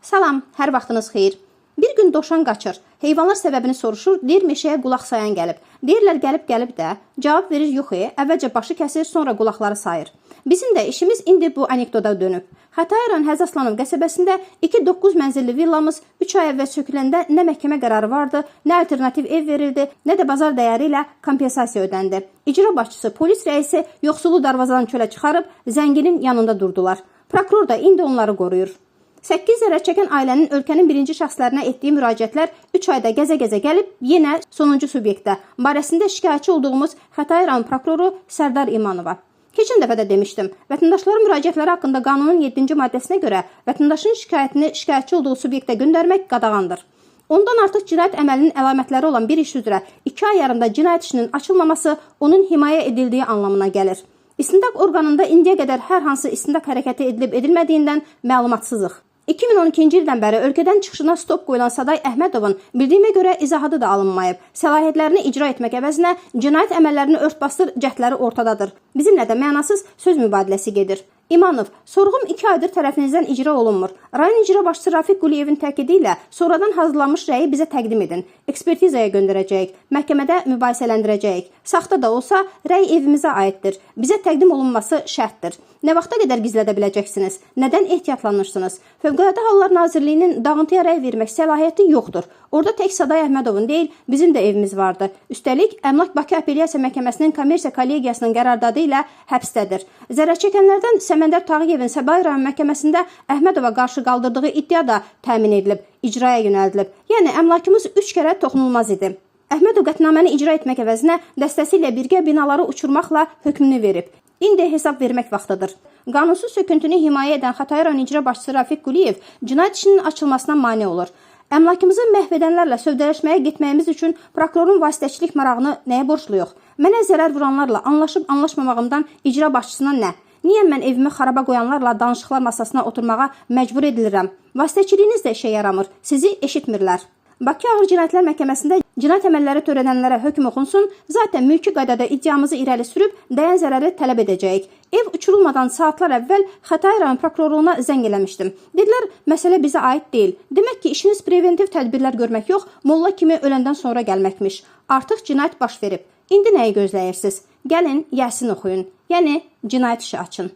Salam, hər vaxtınız xeyir. Bir gün dovşan qaçır. Heyvanlar səbəbini soruşur, deyir meşəyə qulaq sayan gəlib. Deyirlər gəlib də, cavab verir yox, əvvəlcə başı kəsir, sonra qulaqları sayır. Bizim də işimiz indi bu anekdota dönüb. Xətai rayon Həzaslanov qəsəbəsində 2-9 mənzilli villamız 3 ay əvvəl söküləndə nə məhkəmə qərarı vardı, nə alternativ ev verildi, nə də bazar dəyəri ilə kompensasiya ödəndi. İcra başçısı, polis rəisi yoxsulu darvazadan çölə çıxarıb zənginin yanında durdular. Prokuror da indi onları qoruyur. 8 zərər çəkən ailənin ölkənin birinci şəxslərinə etdiyi müraciətlər 3 ayda gəzə-gəzə gəlib yenə sonuncu subyektdə barəsində şikayətçi olduğumuz Xətai rayon prokuroru Sərdar İmanova. Keçən dəfə də demişdim, vətəndaşların müraciətləri haqqında qanunun 7-ci maddəsinə görə vətəndaşın şikayətini şikayətçi olduğu subyektə göndərmək qadağandır. Ondan artıq cinayət əməlinin əlamətləri olan bir iş üzrə 2 ay yarımda cinayət işinin açılmaması onun himayə edildiyi anlamına gəlir. İstintaq orqanında indiyə qədər hər hansı istintaq hərəkəti edilib edilmədiyindən məlumatsızıq. 2012-ci ildən bəri ölkədən çıxışına stop qoyulan Saday Əhmədovun bildiyimə görə izahatı da alınmayıb. Səlahiyyətlərini icra etmək əvəzinə cinayət əməllərini örtbasdır cəhdləri ortadadır. Bizimlə də mənasız söz mübadiləsi gedir. İmanov, sorğum 2 aydır tərəfinizdən icra olunmur. Rayon icra başçısı Rafiq Quliyevin təkidi ilə sonradan hazırlanmış rəyi bizə təqdim edin. Ekspertizaya göndərəcəyik, məhkəmədə mübahisələndirəcəyik. Saxta da olsa, rəy evimizə aiddir. Bizə təqdim olunması şərtdir. Nə vaxta qədər gizlədə biləcəksiniz? Nədən ehtiyatlanırsınız? Fövqəladə Hallar Nazirliyinin dağıntıya rəy vermək səlahiyyəti yoxdur. Orada tək Saday Əhmədovun deyil, bizim də evimiz vardı. Üstəlik, Əmlak Bakı Apellyasiya Məhkəməsinin kommersiya kollegiyasının qərardadı ilə həbsdədir. Zərər çəkənlərdən Səməndər Tağıyevin Səbail rayon məhkəməsində Əhmədova qarşı qaldırdığı iddia da təmin edilib, icraya yönəldilib. Yəni, əmlakımız 3 kərə toxunulmaz idi. Əhmədov qətnaməni icra etmək əvəzinə dəstəsi ilə birgə binaları uçurmaqla hökmünü verib. İndi hesab vermək vaxtıdır. Qanunsuz söküntünü himayə edən Xətai rayon icra başçısı Rafiq Quliyev cinayət işinin açılmasına mane olur. Əmlakımızı məhv edənlərlə sövdələşməyə getməyimiz üçün prokurorun vasitəçilik marağını nəyə borcluyuq? Mənə zərər vuranlarla anlaşıb-anlaşmamağımdan icra başçısına nə? Niyə mən evimi xaraba qoyanlarla danışıqlar masasına oturmağa məcbur edilirəm? Vasitəçiliyiniz də işə yaramır, sizi eşitmirlər. Bakı Ağır Cinayətlər Məhkəməsində cinayət əməlləri törədənlərə hökm oxunsun, zaten mülki qaydada iddiamızı irəli sürüb dəyən zərəri tələb edəcəyik. Ev uçurulmadan saatlar əvvəl Xətai rayon prokurorluğuna zəng eləmişdim. Dedilər, məsələ bizə aid deyil. Demək ki, işiniz preventiv tədbirlər görmək yox, molla kimi öləndən sonra gəlməkmiş. Artıq cinayət baş verib. İndi nəyi gözləyirsiniz? Gəlin, Yasin oxuyun. Yəni, cinayət işi açın.